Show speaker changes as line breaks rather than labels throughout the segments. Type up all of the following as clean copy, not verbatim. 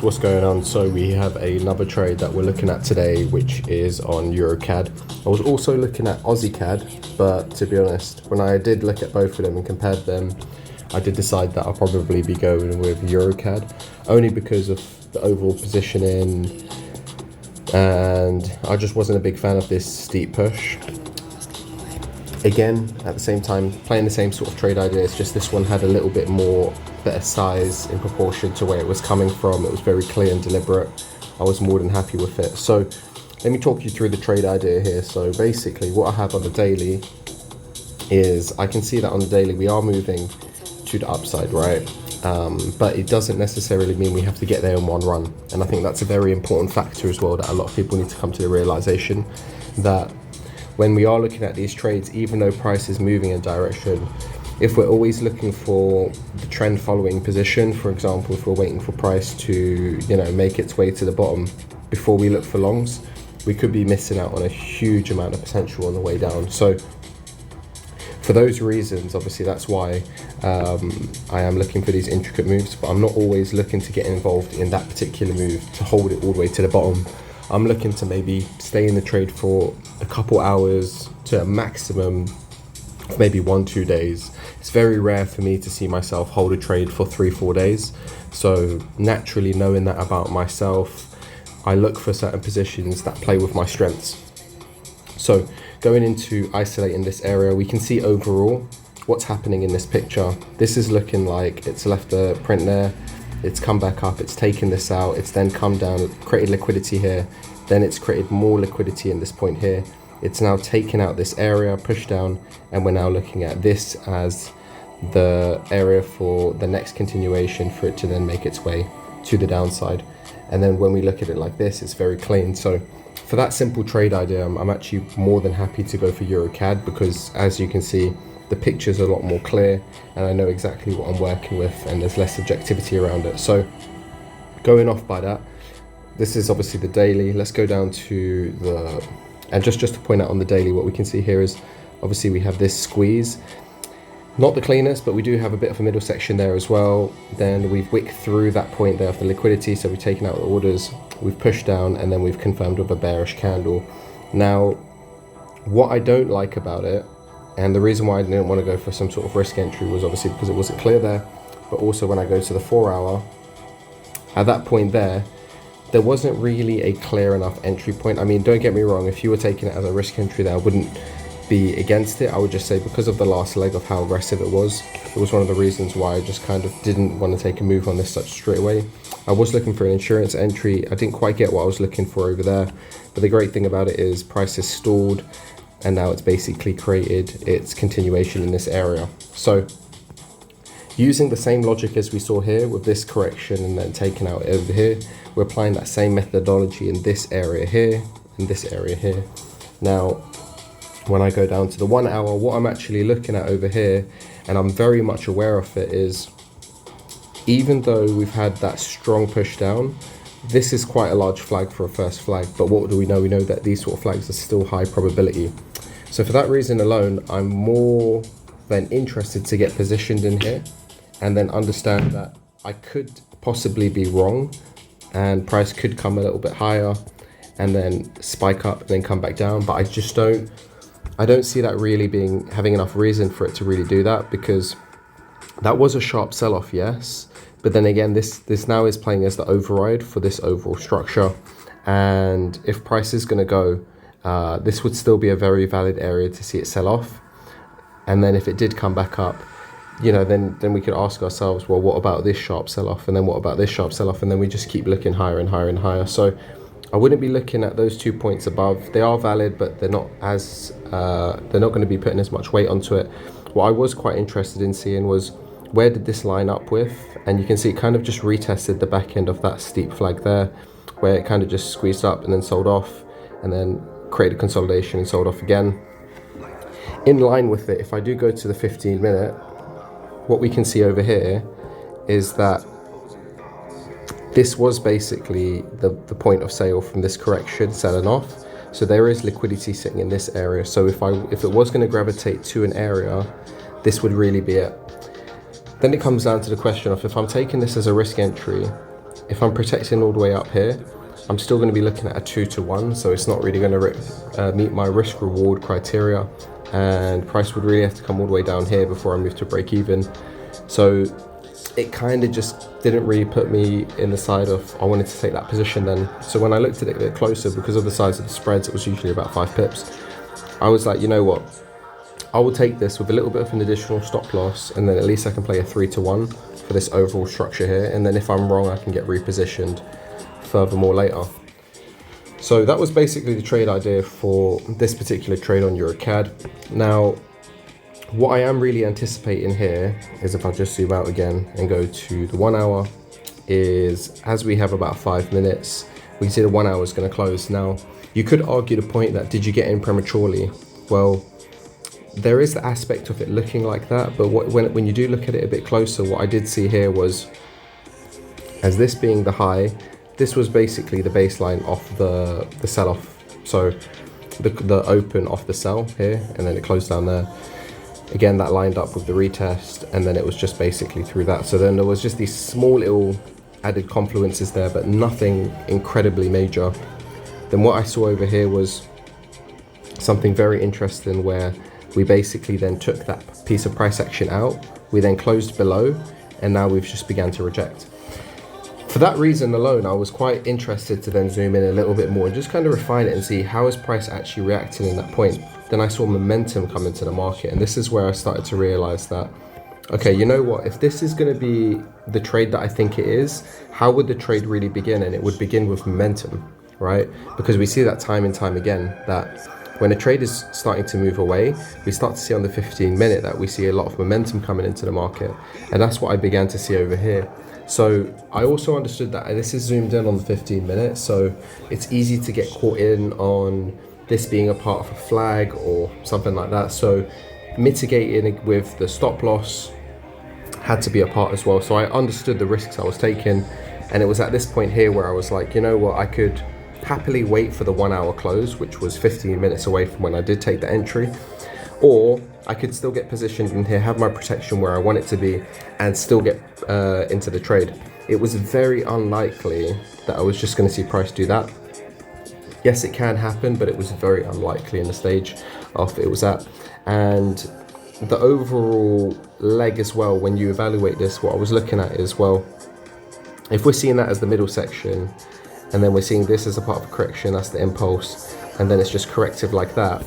What's going on? So we have another trade that we're looking at today, which is on EuroCAD. I was also looking at AussieCAD, but to be honest, when I did look at both of them and compared them, I did decide that I'll probably be going with EuroCAD, only because of the overall positioning, and I just wasn't a big fan of this steep push. Again, at the same time, playing the same sort of trade idea, it's just this one had a little bit more better size in proportion to where it was coming from. It was very clear and deliberate. I was more than happy with it. So let me talk you through the trade idea here. So basically what I have on the daily is, I can see that on the daily we are moving to the upside, right? But it doesn't necessarily mean we have to get there in one run. And I think that's a very important factor as well, that a lot of people need to come to the realization that when we are looking at these trades, even though price is moving in direction, if we're always looking for the trend following position, for example, if we're waiting for price to, make its way to the bottom before we look for longs, we could be missing out on a huge amount of potential on the way down. So for those reasons, obviously that's why I am looking for these intricate moves, but I'm not always looking to get involved in that particular move to hold it all the way to the bottom. I'm looking to maybe stay in the trade for a couple hours to a maximum of maybe 1-2 days. It's very rare for me to see myself hold a trade for 3-4 days. So naturally, knowing that about myself, I look for certain positions that play with my strengths. So going into isolating this area, we can see overall what's happening in this picture. This is looking like it's left a print there. It's come back up, it's taken this out, it's then come down, created liquidity here, then it's created more liquidity in this point here. It's now taken out this area, pushed down, and we're now looking at this as the area for the next continuation for it to then make its way to the downside. And then when we look at it like this, it's very clean. So for that simple trade idea, I'm actually more than happy to go for EuroCAD, because as you can see, the picture's a lot more clear and I know exactly what I'm working with, and there's less subjectivity around it. So going off by that, this is obviously the daily. Let's go down to the, and just to point out on the daily, what we can see here is obviously we have this squeeze, not the cleanest, but we do have a bit of a middle section there as well. Then we've wicked through that point there of the liquidity, so we've taken out the orders, we've pushed down, and then we've confirmed with a bearish candle. Now what I don't like about it, and the reason why I didn't want to go for some sort of risk entry, was obviously because it wasn't clear there, but also when I go to the 4 hour, at that point there wasn't really a clear enough entry point. I mean, don't get me wrong, if you were taking it as a risk entry there, I wouldn't be against it. I would just say, because of the last leg of how aggressive it was one of the reasons why I just kind of didn't want to take a move on this such straight away. I was looking for an insurance entry. I didn't quite get what I was looking for over there, but the great thing about it is price is stalled, and now it's basically created its continuation in this area. So using the same logic as we saw here with this correction and then taken out over here, we're applying that same methodology in this area here and this area here. Now when I go down to the 1 hour, what I'm actually looking at over here, and I'm very much aware of it, is even though we've had that strong push down, this is quite a large flag for a first flag, but what do we know? We know that these sort of flags are still high probability. So for that reason alone, I'm more than interested to get positioned in here and then understand that I could possibly be wrong and price could come a little bit higher and then spike up and then come back down. But I don't see that really having enough reason for it to really do that, because that was a sharp sell-off, yes. But then again, this now is playing as the override for this overall structure. And if price is going to go, this would still be a very valid area to see it sell off. And then if it did come back up, then we could ask ourselves, well, what about this sharp sell-off? And then what about this sharp sell-off? And then we just keep looking higher and higher and higher. So I wouldn't be looking at those 2 points above. They are valid, but they're not going to be putting as much weight onto it. What I was quite interested in seeing was, where did this line up with? And you can see it kind of just retested the back end of that steep flag there, where it kind of just squeezed up and then sold off, and then created consolidation and sold off again. In line with it, if I do go to the 15-minute, what we can see over here is that this was basically the point of sale from this correction selling off. So there is liquidity sitting in this area. So if it was going to gravitate to an area, this would really be it. Then it comes down to the question of, if I'm taking this as a risk entry, if I'm protecting all the way up here, I'm still going to be looking at a 2-to-1, so it's not really going to meet my risk reward criteria, and price would really have to come all the way down here before I move to break even. So it kind of just didn't really put me in the side of I wanted to take that position then. So when I looked at it a bit closer, because of the size of the spreads, it was usually about 5 pips. I was like, you know what, I will take this with a little bit of an additional stop loss, and then at least I can play a 3-to-1 for this overall structure here, and then if I'm wrong I can get repositioned furthermore later. So that was basically the trade idea for this particular trade on EuroCAD. Now what I am really anticipating here is, if I just zoom out again and go to the 1 hour, is as we have about 5 minutes, we can see the 1 hour is going to close. Now you could argue the point that did you get in prematurely? Well, there is the aspect of it looking like that, but when you do look at it a bit closer, what I did see here was, as this being the high, this was basically the baseline of the sell-off. So the open off the sell here, and then it closed down there. Again, that lined up with the retest, and then it was just basically through that. So then there was just these small little added confluences there, but nothing incredibly major. Then what I saw over here was something very interesting, where we basically then took that piece of price action out, we then closed below, and now we've just began to reject. For that reason alone, I was quite interested to then zoom in a little bit more and just kind of refine it and see how is price actually reacting in that point. Then I saw momentum come into the market, and this is where I started to realize that, okay, you know what, if this is going to be the trade that I think it is, how would the trade really begin? And it would begin with momentum, right? Because we see that time and time again, that when a trade is starting to move away, we start to see on the 15-minute that we see a lot of momentum coming into the market. And that's what I began to see over here. So I also understood that this is zoomed in on the 15-minute, so it's easy to get caught in on this being a part of a flag or something like that. So mitigating with the stop loss had to be a part as well. So I understood the risks I was taking, and it was at this point here where I was like, you know what, I could happily wait for the 1 hour close, which was 15 minutes away from when I did take the entry, or I could still get positioned in here, have my protection where I want it to be, and still get into the trade. It was very unlikely that I was just going to see price do that. Yes, it can happen, but it was very unlikely in the stage of it was at. And the overall leg as well, when you evaluate this, what I was looking at is, well, if we're seeing that as the middle section, and then we're seeing this as a part of a correction, that's the impulse, and then it's just corrective like that.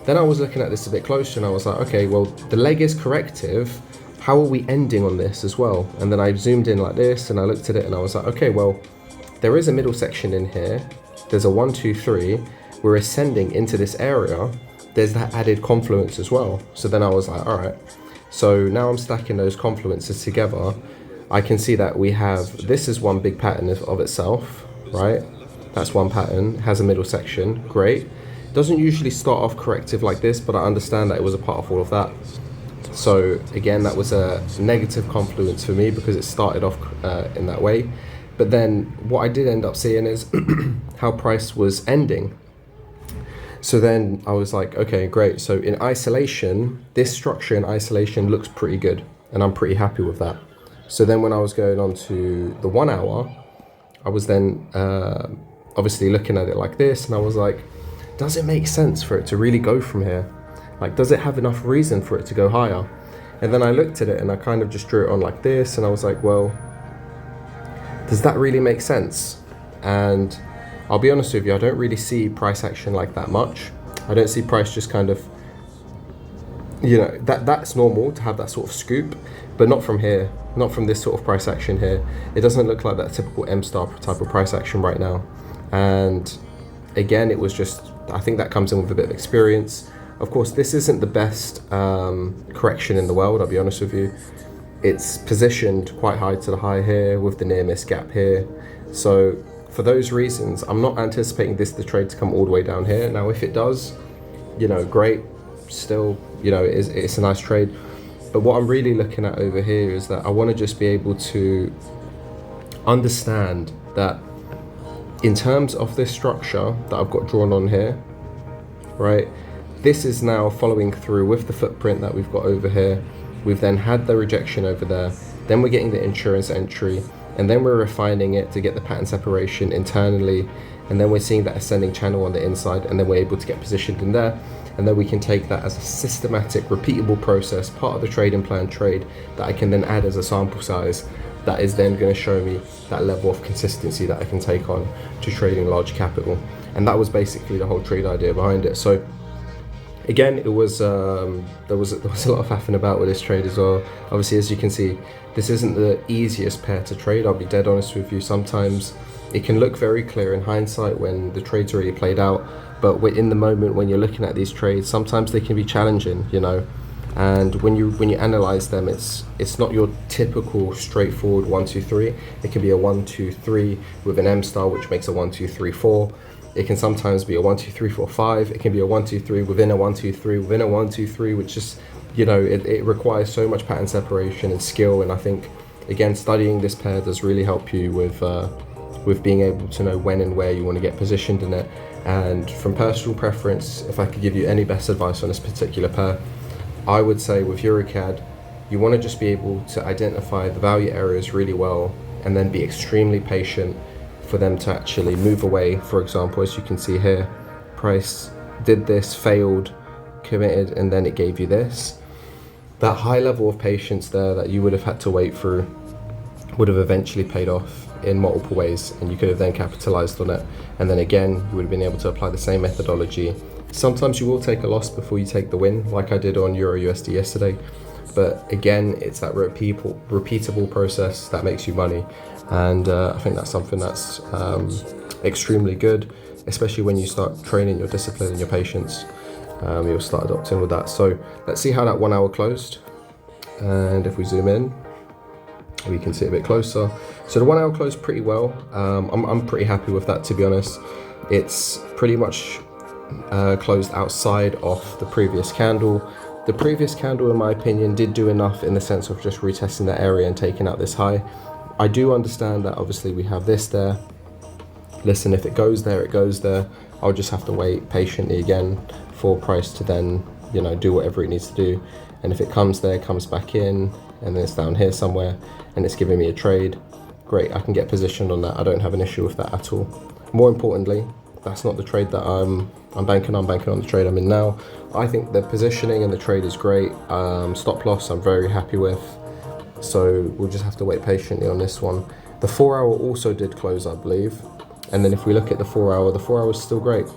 Then I was looking at this a bit closer, and I was like, okay, well, the leg is corrective. How are we ending on this as well? And then I zoomed in like this, and I looked at it, and I was like, okay, well, there is a middle section in here. There's a 1, 2, 3. We're ascending into this area. There's that added confluence as well. So then I was like, all right. So now I'm stacking those confluences together. I can see that we have, this is one big pattern of itself, right? That's one pattern, has a middle section, great. Doesn't usually start off corrective like this, but I understand that it was a part of all of that. So again, that was a negative confluence for me because it started off in that way. But then what I did end up seeing is how price was ending. So then I was like, okay, great. So in isolation, this structure in isolation looks pretty good, and I'm pretty happy with that. So then when I was going on to the 1 hour, I was then obviously looking at it like this, and I was like, does it make sense for it to really go from here? Like, does it have enough reason for it to go higher? And then I looked at it and I kind of just drew it on like this, and I was like, well, does that really make sense? And I'll be honest with you, I don't really see price action like that much. I don't see price just kind of, you know, that's normal to have that sort of scoop, but not from here, not from this sort of price action here. It doesn't look like that typical M-star type of price action right now. And again, it was just, I think that comes in with a bit of experience. Of course, this isn't the best correction in the world, I'll be honest with you. It's positioned quite high to the high here with the near miss gap here. So for those reasons, I'm not anticipating the trade to come all the way down here. Now, if it does, you know, great. Still, you know, it's a nice trade. But what I'm really looking at over here is that I want to just be able to understand that in terms of this structure that I've got drawn on here, right, this is now following through with the footprint that we've got over here. We've then had the rejection over there. Then we're getting the insurance entry. and then we're refining it to get the pattern separation internally, and then we're seeing that ascending channel on the inside, and then we're able to get positioned in there, and then we can take that as a systematic, repeatable process, part of the trading plan trade that I can then add as a sample size that is then going to show me that level of consistency that I can take on to trading large capital. And that was basically the whole trade idea behind it. So again, it was there was a lot of faffing about with this trade as well. Obviously, as you can see, this isn't the easiest pair to trade. I'll be dead honest with you. Sometimes it can look very clear in hindsight when the trade's already played out, but in the moment when you're looking at these trades, sometimes they can be challenging, you know. And when you analyze them, it's not your typical straightforward 1 2 3. It can be a 1 2 3 with an M star, which makes a 1 2 3 4. It can sometimes be a 1 2 3 4 5. It can be a 1 2 3 within a 1 2 3 within a 1 2 3, which is, you know, it requires so much pattern separation and skill. And I think, again, studying this pair does really help you with being able to know when and where you want to get positioned in it. And from personal preference, if I could give you any best advice on this particular pair, I would say with EuroCAD, you want to just be able to identify the value areas really well, and then be extremely patient for them to actually move away. For example, as you can see here, price did this, failed, committed, and then it gave you this. That high level of patience there that you would have had to wait through would have eventually paid off in multiple ways, and you could have then capitalized on it. And then again, you would have been able to apply the same methodology. Sometimes you will take a loss before you take the win, like I did on Euro USD yesterday. But again, it's that repeatable process that makes you money. And I think that's something that's extremely good, especially when you start training your discipline and your patience. You'll start adopting with that. So let's see how that 1 hour closed. And if we zoom in, we can see it a bit closer. So the 1 hour closed pretty well. I'm pretty happy with that, to be honest. It's pretty much closed outside of the previous candle. The previous candle, in my opinion, did do enough in the sense of just retesting that area and taking out this high. I do understand that obviously we have this there. Listen, if it goes there, it goes there. I'll just have to wait patiently again for price to then, you know, do whatever it needs to do. And if it comes there, comes back in, and then it's down here somewhere, and it's giving me a trade, great, I can get positioned on that. I don't have an issue with that at all. More importantly, that's not the trade that I'm banking on. I'm banking on the trade I'm in now. I think the positioning and the trade is great. Stop loss, I'm very happy with. So we'll just have to wait patiently on this one. The 4 hour also did close, I believe. And then if we look at the 4 hour, the 4 hour is still great.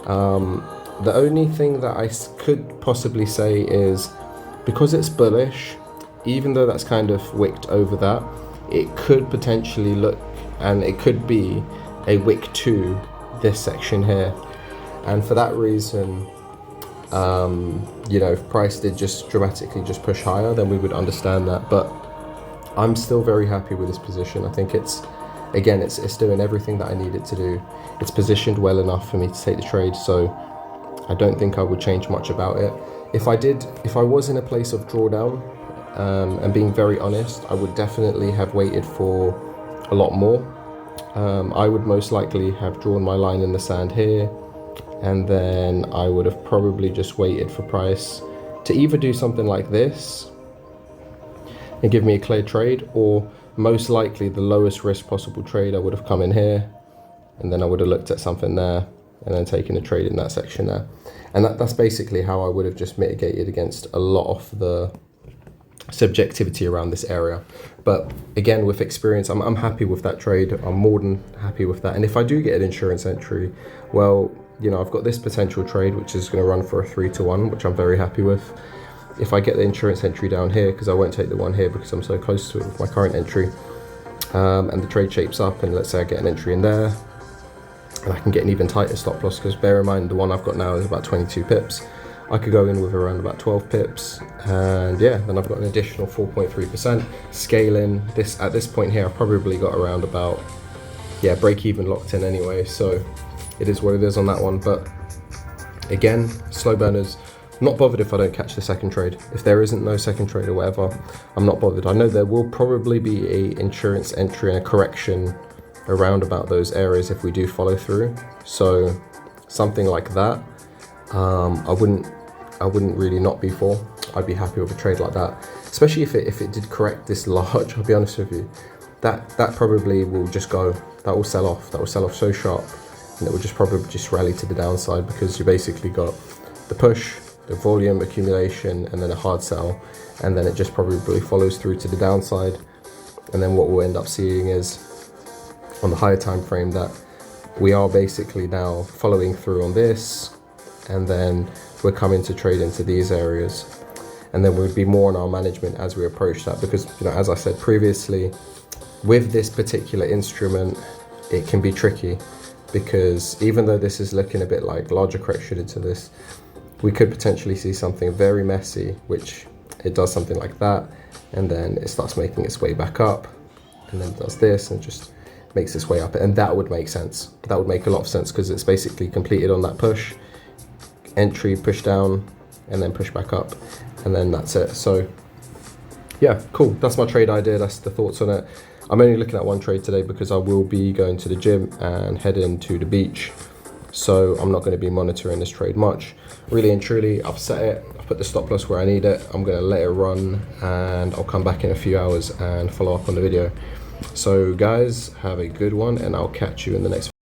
The only thing that I could possibly say is, because it's bullish, even though that's kind of wicked over that, it could potentially look, and it could be a wick to this section here. And for that reason, you know, if price did just dramatically just push higher, then we would understand that. But I'm still very happy with this position. I think it's doing everything that I need it to do. It's positioned well enough for me to take the trade, so I don't think I would change much about it. If I was in a place of drawdown, and being very honest, I would definitely have waited for a lot more. I would most likely have drawn my line in the sand here, and then I would have probably just waited for price to either do something like this and give me a clear trade, or most likely the lowest risk possible trade, I would have come in here, and then I would have looked at something there and then taken a trade in that section there. And that's basically how I would have just mitigated against a lot of the subjectivity around this area. But again, with experience, I'm happy with that trade. I'm more than happy with that. And if I do get an insurance entry, well, you know, I've got this potential trade which is going to run for a 3-to-1, which I'm very happy with. If I get the insurance entry down here, because I won't take the one here because I'm so close to it with my current entry, and the trade shapes up, and let's say I get an entry in there, and I can get an even tighter stop loss, because bear in mind the one I've got now is about 22 pips. I could go in with around about 12 pips, and yeah, then I've got an additional 4.3%. Scaling this, at this point here, I've probably got around about, yeah, break even locked in anyway, so it is what it is on that one. But again, slow burners, not bothered if I don't catch the second trade. If there isn't no second trade or whatever, I'm not bothered. I know there will probably be a insurance entry and a correction around about those areas if we do follow through. So something like that, I wouldn't really not be for. I'd be happy with a trade like that, especially if it did correct this large. I'll be honest with you, that probably will just go, that will sell off, so sharp, and it will just probably just rally to the downside, because you basically got the push, the volume accumulation, and then a hard sell, and then it just probably follows through to the downside. And then what we'll end up seeing is on the higher time frame that we are basically now following through on this, and then we're coming to trade into these areas, and then we'd be more on our management as we approach that, because, you know, as I said previously, with this particular instrument it can be tricky, because even though this is looking a bit like larger correction into this, we could potentially see something very messy, which it does something like that, and then it starts making its way back up, and then does this and just makes its way up, and that would make sense. That would make a lot of sense, because it's basically completed on that push, entry, push down, and then push back up, and then that's it. So yeah, cool. That's my trade idea. That's the thoughts on it. I'm only looking at one trade today because I will be going to the gym and heading to the beach, so I'm not going to be monitoring this trade much. Really and truly, I've set it, I've put the stop loss where I need it. I'm going to let it run, and I'll come back in a few hours and follow up on the video. So guys, have a good one, and I'll catch you in the next